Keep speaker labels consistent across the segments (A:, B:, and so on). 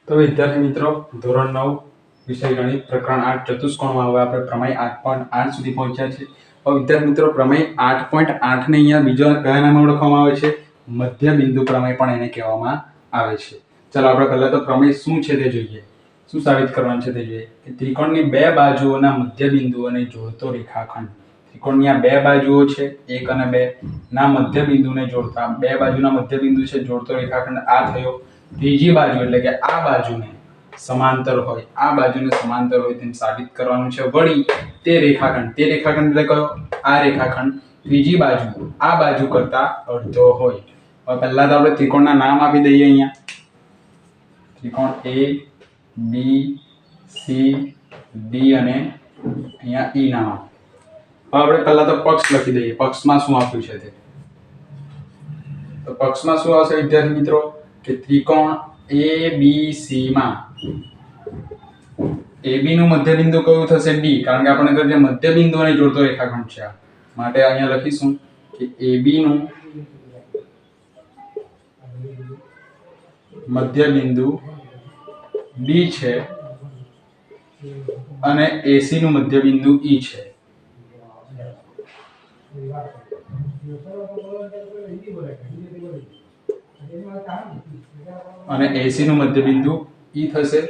A: તો વિદ્યાર્થી મિત્રો, ધોરણ 9 વિષય ગણિત પ્રકરણ 8 ચતુષ્કોણમાં હવે આપણે પ્રમેય 8.8 સુધી પહોંચ્યા છે. હવે વિદ્યાર્થી મિત્રો, પ્રમેય 8.8 ને અહીંયા બીજો કયા નામે ઓળખવામાં આવે છે? મધ્ય બિંદુ પ્રમેય પણ એને કહેવામાં આવે છે. ચાલો આપણે પહેલા તો પ્રમેય શું છે તે જોઈએ. શું સાબિત કરવાનું છે તે જોઈએ કે ત્રિકોણની બે બાજુઓના મધ્ય બિંદુઓને જોડતો રેખાખંડ. ત્રિકોણની આ બે બાજુઓ છે 1 અને 2 ના મધ્ય બિંદુને જોડતા બે બાજુના મધ્ય બિંદુ છે જોડતો રેખાખંડ આ થયો. ત્રીજી બાજુ એટલે કે આ બાજુને સમાંતર હોય, આ બાજુને સમાંતર હોય તેમ સાબિત કરવાનું છે. વળી તે રેખાખંડ એટલે કયો? આ રેખાખંડ ત્રીજી બાજુ આ બાજુ કરતા અડધો હોય. હવે પહેલા તો આપણે ત્રિકોણના નામ આપી દઈએ. અહીંયા ત્રિકોણ A B C D અને અહીંયા E નામ. હવે આપણે પહેલા તો પક્ષ લખી દઈએ. પક્ષમાં શું આપ્યું છે તે. તો પક્ષમાં શું આવશે વિદ્યાર્થી મિત્રો કે ત્રિકોણ ABC માં AB નું મધ્ય બિંદુ કયું થશે? D. કારણ કે આપણે કહ્યું છે મધ્ય બિંદુને જોડતો રેખાખંડ છે, માટે અહીંયા લખીશું કે AB નું મધ્ય બિંદુ D છે અને AC નું મધ્ય બિંદુ E છે. અને AC નું મધ્ય બિંદુ E થશે.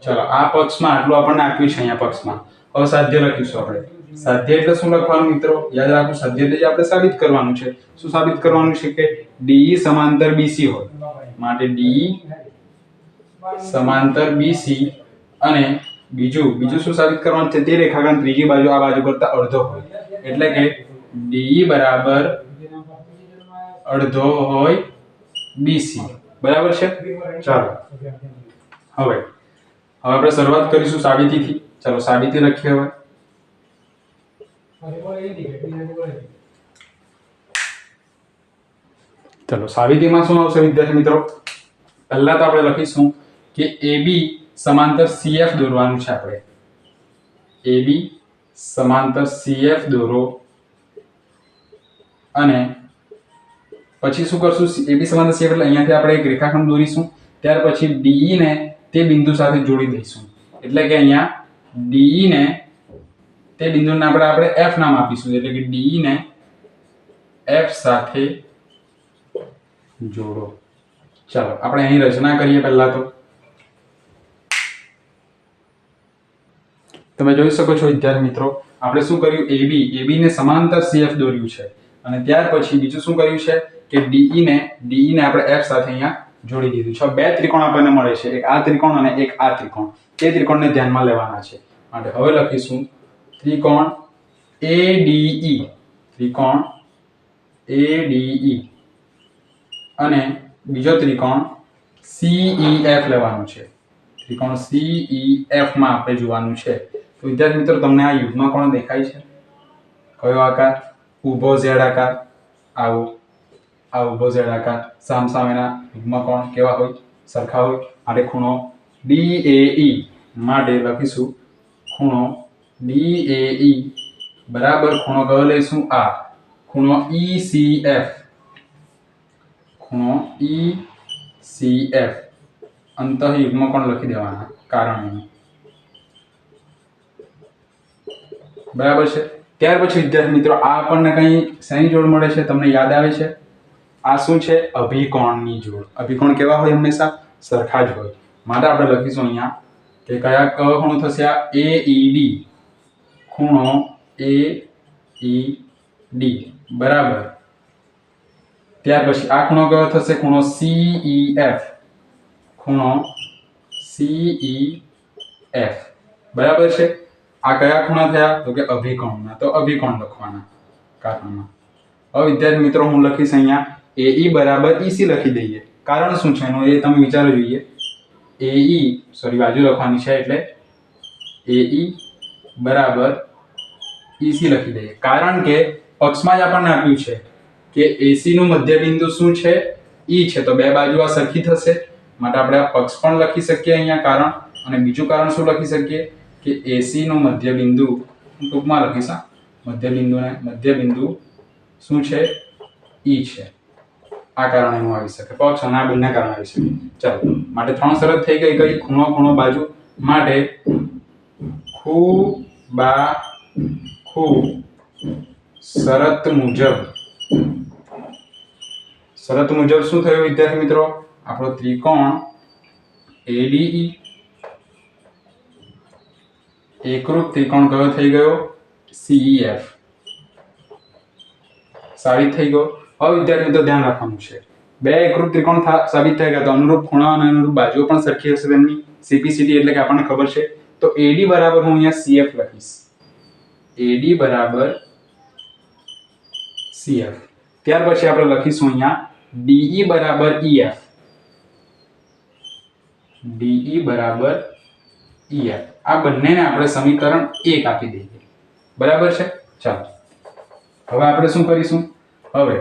A: ચલો આ પક્ષમાં આટલું આપણને આપ્યું છે. અહીંયા પક્ષમાં હવે સાધ્ય લખીશું આપણે. સાધ્ય એટલે શું લખવાનું મિત્રો? યાદ રાખો, સાધ્ય એટલે આપણે સાબિત કરવાનું છે. શું સાબિત કરવાનું છે? કે DE સમાંતર BC હોય, માટે DE સમાંતર BC. અને બીજું શું સાબિત કરવાનું છે? તે રેખાખંડ ત્રીજી બાજુ આ બાજુ કરતા અડધો હોય, એટલે કે DE બરાબર અડધો હોય BC. બરાબર છે? ચાલો હવે આપણે શરૂઆત કરીશું સાબિતીથી. ચાલો સાબિતી લખીએ. હવે ચલો સાબિતીમાં શું આવશે વિદ્યાર્થી મિત્રો? પહેલા તો આપણે લખીશું કે AB સમાંતર CF દોરવાનું છે. આપણે AB સમાંતર CF દોરો અને પછી શું કરશું? AB સમાંતર CF એટલે અહીંયાથી આપણે એક રેખાખંડ દોરીશું. ત્યાર પછી DE ને તે બિંદુ સાથે જોડી દઈશું. એટલે કે અહીંયા DE ને તે બિંદુને આપણે F નામ આપીશું. એટલે કે DE ને F સાથે જોડો. ચાલો આપણે અહીં રચના કરીએ. પહેલા તો તમે જોઈ શકો છો વિદ્યાર્થી મિત્રો, આપણે શું કર્યું? AB ને સમાંતર CF દોર્યું છે અને ત્યાર પછી બીજું શું કર્યું છે કે DE ને આપણે F સાથે અહીંયા જોડી દીધું છે. બે ત્રિકોણ આપણને મળે છે, એક આ ત્રિકોણ અને એક આ ત્રિકોણ. તે ત્રિકોણને ધ્યાનમાં લેવાના છે. માટે હવે લખીશું ત્રિકોણ ADE. ત્રિકોણ ADE અને બીજો ત્રિકોણ CEF લેવાનું છે. ત્રિકોણ CEF માં આપણે જોવાનું છે. તો વિદ્યાર્થી મિત્રો, તમને આ યુગ્મ કોણ દેખાય છે? કયો આકાર? ઊભો Z આકાર. આવો આ ઊભો Z આકાર. સામસામેના યુગ્મ કોણ કેવા હોય? સરખા હોય. માટે ખૂણો DAE માટે લખીશું ખૂણો DAE બરાબર ખૂણો કયો લઈશું? આ ખૂણો ECF. ખૂણો ECF અંતઃયુગ્મ કોણ લખી દેવાના કારણ. બરાબર છે? ત્યાર પછી વિદ્યાર્થી મિત્રો, આ આપણને કઈ શેની જોડ મળે છે? તમને યાદ આવે છે? આ શું છે? અભિકોણની જોડ. અભિકોણ કેવા હોય? હંમેશા સરખા જ હોય. માટે આપણે લખીશું અહીંયા કે કયો ખૂણો થશે? આ AED. ખૂણો AED બરાબર. ત્યાર પછી આ ખૂણો કયો થશે? ખૂણો CEF. ખૂણો CEF બરાબર છે. આ કયા ખૂણા થયા? તો કે અભિકોણના. તો અભિકોણ લખવાના કારણમાં. હવે વિદ્યાર્થી મિત્રો, હું લખીશ અહીંયા AE બરાબર EC લખી દઈએ. કારણ શું છે એનું એ તમે વિચારવું જોઈએ. બાજુ લખવાની છે એટલે AE બરાબર EC લખી દઈએ. કારણ કે પક્ષમાં જ આપણને આપ્યું છે કે AC નું મધ્ય બિંદુ શું છે? E છે. તો બે બાજુ આ સરખી થશે, માટે આપણે આ પક્ષ પણ લખી શકીએ અહીંયા કારણ. અને બીજું કારણ શું લખી શકીએ કે AC નું મધ્ય બિંદુ ટૂંકમાં લખીશ. મધ્ય બિંદુ શું છે? E છે. આ કારણે નું આવી શકે, પક્ષ અને આ બંને કારણે આવી શકે. ચાલો, માટે 3 શરત થઈ ગઈ. કઈ? ખૂણો ખૂણો બાજુ માટે ખૂ શરત મુજબ શું થયું વિદ્યાર્થી મિત્રો? આપણો ત્રિકોણ ADE એકરૂપ ત્રિકોણ કયો થઈ ગયો? CEF સાબિત થઈ ગયો. હવે વિદ્યાર્થી મિત્રો ધ્યાન રાખવાનું છે, બે એકરૂપ ત્રિકોણ સાબિત થઈ ગયા તો અનુરૂપ ખૂણા અને અનુરૂપ બાજુઓ પણ સરખી હશે તેમની. CPCT એટલે કે આપણને ખબર છે. તો AD બરાબર હું અહીંયા CF લખીશ. AD બરાબર CF. ત્યાર પછી આપણે લખીશું અહીંયા DE બરાબર EF. DE બરાબર EF. આ બંનેને આપણે સમીકરણ 1 આપી દઈએ. બરાબર છે? ચાલો, હવે આપણે શું કરીશું? હવે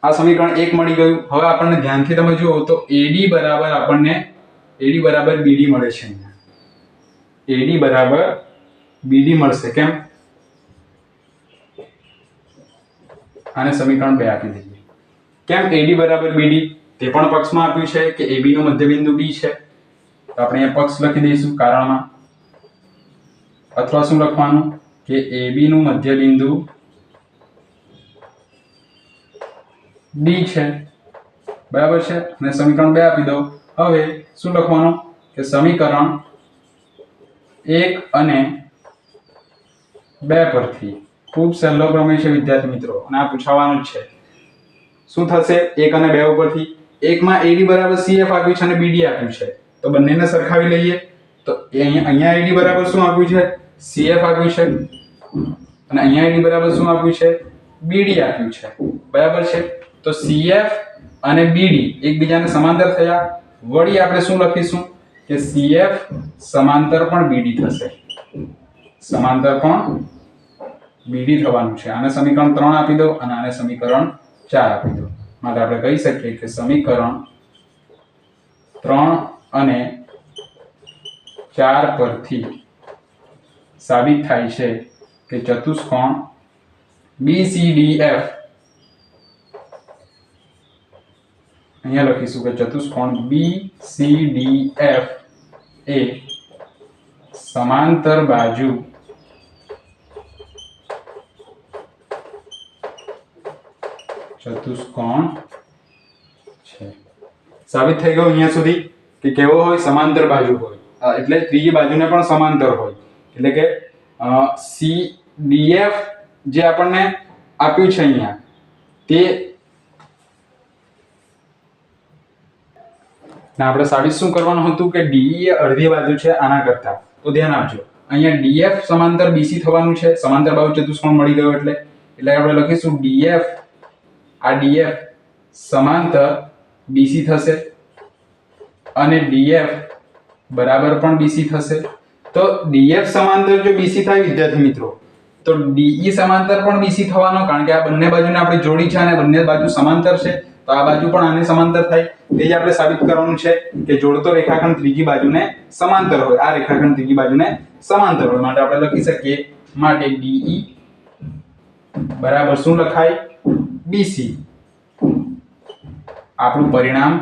A: આ સમીકરણ 1 મળી ગયું. હવે આપણને ધ્યાનથી તમે જુઓ તો AD બરાબર આપણને AD બરાબર BD મળે છે. અહીંયા AD બરાબર BD મળશે. કેમ? આને સમીકરણ 2 આપી દઈએ. કેમ AD બરાબર BD? તે પણ પક્ષમાં આપ્યું છે કે AB નું મધ્યબિંદુ B છે, તો આપણે અહીંયા પક્ષ લખી દઈશું કારણમાં. અથવા શું લખવાનું કે AB નું મધ્યબિંદુ D છે. બરાબર છે? અને સમીકરણ 2 આપી દો. હવે શું લખવાનું કે સમીકરણ 1 અને 2 પરથી ખૂબ સહેલો પ્રમેય છે વિદ્યાર્થી મિત્રો, અને આ પૂછવાનું જ છે. શું થશે 1 અને 2 ઉપરથી? 1 માં AD બરાબર CF આપ્યું છે અને BD આપ્યું છે, તો બંનેને સરખાવી લઈએ. તો અહીંયા AD બરાબર શું આપ્યું છે? CF આપ્યું છે, અને અહીંયા AD બરાબર શું આપ્યું છે? BD આપ્યું છે. બરાબર છે? તો CF અને BD એકબીજાને સમાંતર થયા. વળી આપણે શું લખીશું કે CF સમાંતર પણ BD થશે. સમાંતર પણ BD થવાનું છે. આને સમીકરણ 3 આપી દો અને આને સમીકરણ 4 આપી દો. માટે આપણે કહી શકીએ કે સમીકરણ 3 અને 4 પરથી સાબિત થાય છે કે ચતુષ્કોણ BCDF, અહીંયા લખીશું કે ચતુષ્કોણ BCDF એ સમાંતર બાજુ ચતુષ્કોણ છે. સાબિત થઈ ગયું અહીંયા સુધી કે કેવો હોય? સમાંતર બાજુ હોય, એટલે ત્રીજી બાજુને પણ સમાંતર હોય. એટલે કે CDF જે આપણને આપ્યું છે અહીંયા, તે આપણે સાબિત શું કરવાનું હતું કે DE એ અડધી બાજુ છે આના કરતા. તો ધ્યાન આપજો, અહીંયા DF સમાંતર BC થવાનું છે. સમાંતર બાજુ ચતુષ્કોણ મળી ગયો એટલે આપણે લખીશું DF, આ DF સમાંતર BC થશે અને DF બરાબર પણ BC થશે. તો DF સમાંતર જો BC થાય વિદ્યાર્થી મિત્રો, તો DE સમાંતર પણ BC થવાનો, કારણ કે આ બંને બાજુને આપણે જોડી છે અને બંને બાજુ સમાંતર છે, તો આ બાજુ પણ આને સમાંતર થાય. તે જ આપણે સાબિત કરવાનું છે કે જોડતો રેખાખંડ ત્રીજી બાજુને સમાંતર હોય. આ રેખાખંડ ત્રીજી બાજુને સમાંતર હોય. માટે આપણે લખી શકીએ, માટે DE બરાબર શું લખાય? BC. આપણું પરિણામ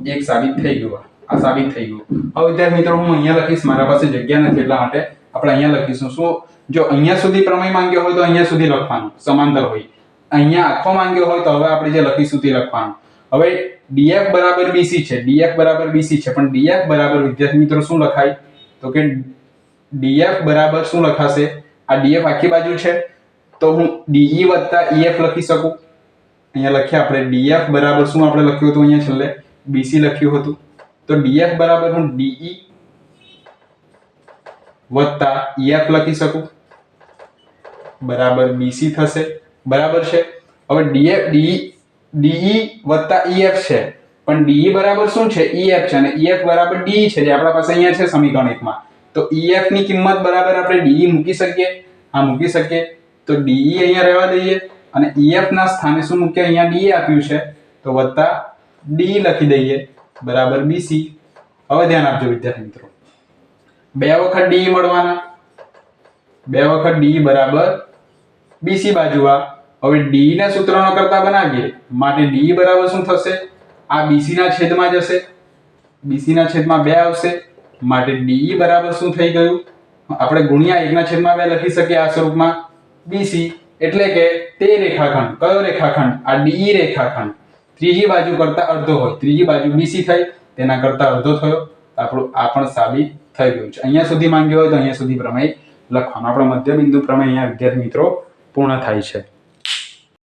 A: 1 સાબિત થઈ ગયું. આ સાબિત થઈ ગયું. હવે વિદ્યાર્થી મિત્રો હું અહીંયા લખીશ, મારા પાસે જગ્યા નથી એટલા માટે આપણે અહીંયા લખીશું. શું? જો અહીંયા સુધી પ્રમેય માંગ્યો હોય તો અહીંયા સુધી લખવાનું, સમાંતર હોય. અહીંયા આખો માંગ્યો હોય તો હવે આપણે જે લખીશું તે લખવાનું. હવે DF બરાબર BC છે, DF બરાબર BC છે, પણ DF બરાબર વિદ્યાર્થી મિત્રો શું લખાય? તો કે DF બરાબર શું લખાશે? આ DF આખી બાજુ છે, તો હું DE વત્તા EF લખી શકું. અહીંયા લખ્યા આપણે DF બરાબર શું આપણે લખ્યું હતું અહીંયા છેલ્લે? BC લખ્યું હતું. તો DF બરાબર હું DE વત્તા EF લખી શકું, બરાબર BC થશે. બરાબર છે? હવે DE વત્તા EF છે, પણ DE બરાબર શું છે? EF છે, અને EF બરાબર DE છે જે આપણા પાસે અહીંયા છે સમીકરણ 1 માં. તો EF ની કિંમત બરાબર આપણે DE મૂકી શકીએ. હા, મૂકી શકીએ. તો DE અહીંયા રહેવા દઈએ અને EF ના સ્થાને શું મૂકીએ? અહીંયા DE આપ્યું છે, તો વત્તા DE લખી દઈએ, બરાબર BC. હવે ધ્યાન આપજો વિદ્યાર્થી મિત્રો, 2 વખત DE મળવાના, 2 વખત DE બરાબર BC બાજુ આ, હવે ડી ના સૂત્રનો કરતા બનાવીએ માટે ડી બરાબર શું થશે? આ બીસી ના છેદમાં જશે, બીસી ના છેદમાં 2 આવશે માટે ડી બરાબર શું થઈ ગયું? આપણે ગુણ્યા 1 ના છેદમાં 2 લખી શકીએ આ સ્વરૂપમાં બીસી, એટલે કે તે રેખાખંડ, કયો રેખાખંડ? આ ડી રેખાખંડ ત્રીજી બાજુ કરતા અડધો હોય, ત્રીજી બાજુ બીસી થઈ તેના કરતા અડધો થયો, આપણું આ પણ સાબિત થઈ ગયું છે. અહીંયા સુધી માંગ્યો હોય તો અહીંયા સુધી પ્રમેય લખવાનું. આપણો મધ્યબિંદુ પ્રમેય અહીંયા વિદ્યાર્થી મિત્રો પૂર્ણ થાય છે.